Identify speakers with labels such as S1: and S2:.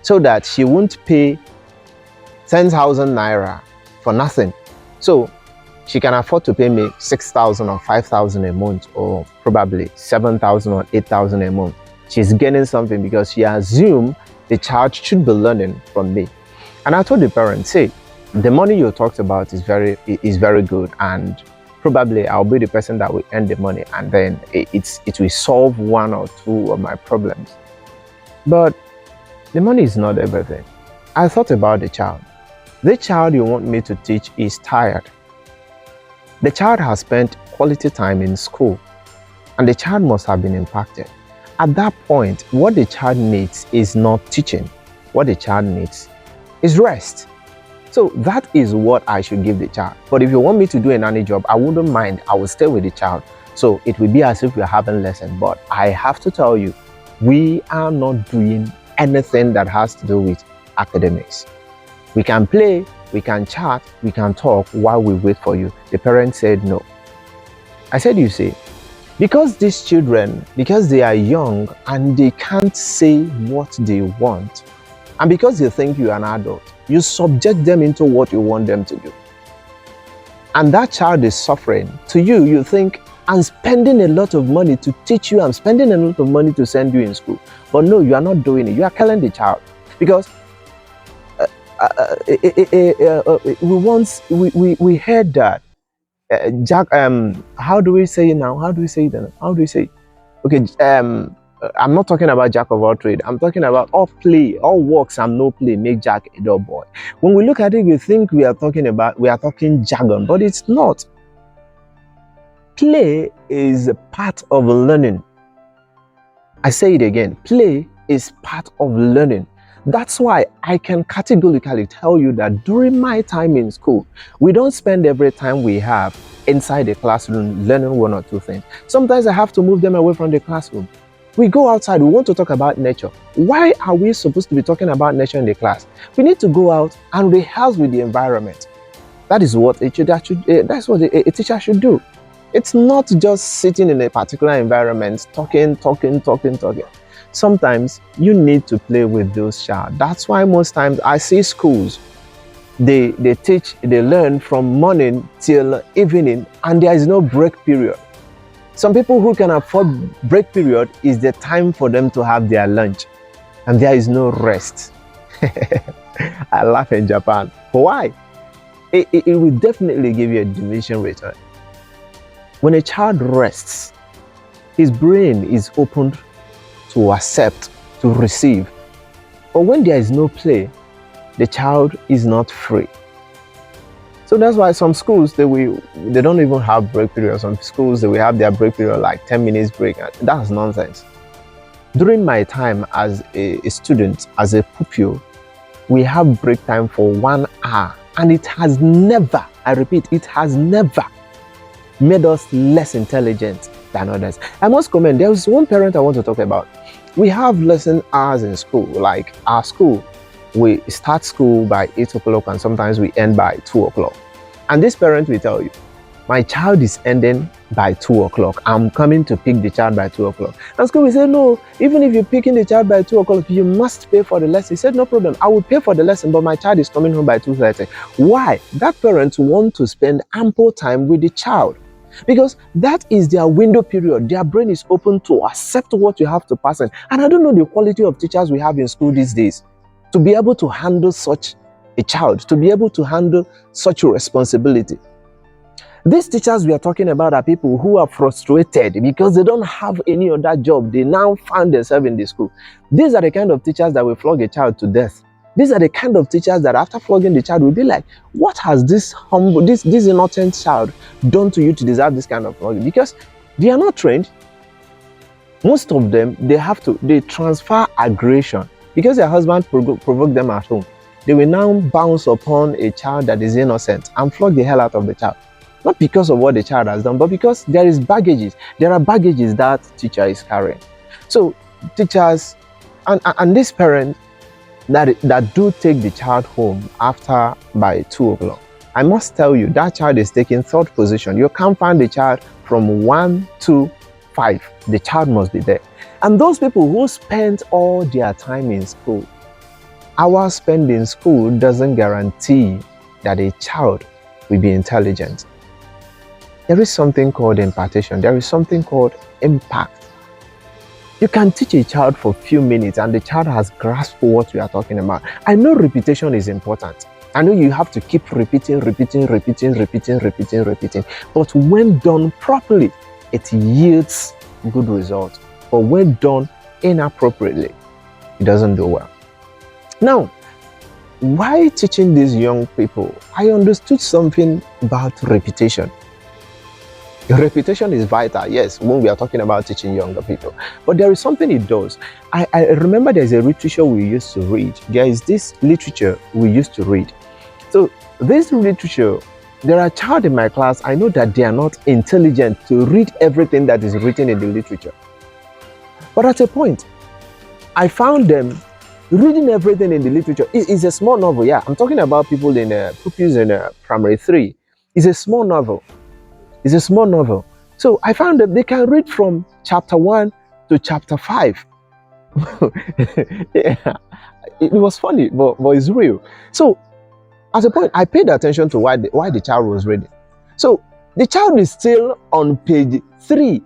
S1: so that she won't pay 10,000 naira for nothing. So she can afford to pay me 6,000 or 5,000 a month, or probably 7,000 or 8,000 a month. She's gaining something because she assumed the child should be learning from me. And I told the parents, say, the money you talked about is very good, and probably I'll be the person that will earn the money, and then it will solve one or two of my problems. But the money is not everything. I thought about the child. The child you want me to teach is tired. The child has spent quality time in school, and the child must have been impacted. At that point, what the child needs is not teaching. What the child needs is rest. So that is what I should give the child. But if you want me to do a nanny job, I wouldn't mind. I will stay with the child. So it will be as if we're having lesson. But I have to tell you, we are not doing anything that has to do with academics. We can play, we can chat, we can talk while we wait for you. The parents said no. I said, you see, because these children, because they are young and they can't say what they want, and because they think you are an adult, you subject them into what you want them to do. And that child is suffering. To you, you think, I'm spending a lot of money to teach you, I'm spending a lot of money to send you in school. But no, you are not doing it. You are killing the child. Because we heard that Jack, how do we say it now? How do we say it then? How do we say it? Okay, I'm not talking about Jack of all trade. I'm talking about all play, all works and no play make Jack a dull boy. When we look at it, we think we are talking jargon, but it's not. Play is a part of learning. I say it again, play is part of learning. That's why I can categorically tell you that during my time in school, we don't spend every time we have inside the classroom learning one or two things. Sometimes I have to move them away from the classroom. We go outside, we want to talk about nature. Why are we supposed to be talking about nature in the class? We need to go out and rehearse with the environment. That is what a teacher should do. It's not just sitting in a particular environment, talking. Sometimes you need to play with those child. That's why most times I see schools, they learn from morning till evening, and there is no break period. Some people who can afford break period is the time for them to have their lunch, and there is no rest. I laugh in Japan. Why? It will definitely give you a diminishing return. When a child rests, his brain is opened to accept, to receive. But when there is no play, the child is not free. So that's why some schools, they don't even have break period. Some schools, they will have their break period like 10 minutes break. That's nonsense. During my time as a student, as a pupil, we have break time for 1 hour. And it has never, I repeat, it has never made us less intelligent than others. I must comment, there was one parent I want to talk about. We have lesson hours in school, like our school. We start school by 8 o'clock and sometimes we end by 2 o'clock. And this parent will tell you, my child is ending by 2 o'clock. I'm coming to pick the child by 2 o'clock. And school will say, no, even if you're picking the child by 2 o'clock, you must pay for the lesson. He said, no problem, I will pay for the lesson, but my child is coming home by 2:30. Why? That parent wants to spend ample time with the child, because that is their window period. Their brain is open to accept what you have to pass in. And I don't know the quality of teachers we have in school these days to be able to handle such a child, to be able to handle such a responsibility. These teachers we are talking about are people who are frustrated because they don't have any other job. They now find themselves in the school. These are the kind of teachers that will flog a child to death. These are the kind of teachers that after flogging the child will be like, what has this innocent child done to you to deserve this kind of flogging? Because they are not trained. Most of them, they transfer aggression. Because their husband provoked them at home, they will now bounce upon a child that is innocent and flog the hell out of the child. Not because of what the child has done, but because there is baggages. There are baggages that teacher is carrying. So teachers and this parent that do take the child home by 2 o'clock, I must tell you, that child is taking third position. You can't find the child from 1 to 5. The child must be there. And those people who spend all their time in school, hours spent in school doesn't guarantee that a child will be intelligent. There is something called impartation. There is something called impact. You can teach a child for a few minutes and the child has grasped what we are talking about. I know repetition is important. I know you have to keep repeating. But when done properly, it yields good results. But when done inappropriately, it doesn't do well. Now, why teaching these young people? I understood something about repetition. Repetition is vital, yes, when we are talking about teaching younger people. But there is something it does. I remember there's a literature we used to read. There is this literature we used to read. So this literature, there are child in my class, I know that they are not intelligent to read everything that is written in the literature. But at a point, I found them reading everything in the literature. It's a small novel, yeah. I'm talking about people in pupils in primary 3. It's a small novel. It's a small novel. So I found that they can read from chapter 1 to chapter 5. Yeah, it was funny, but it's real. So at a point, I paid attention to why the child was reading. So the child is still on page 3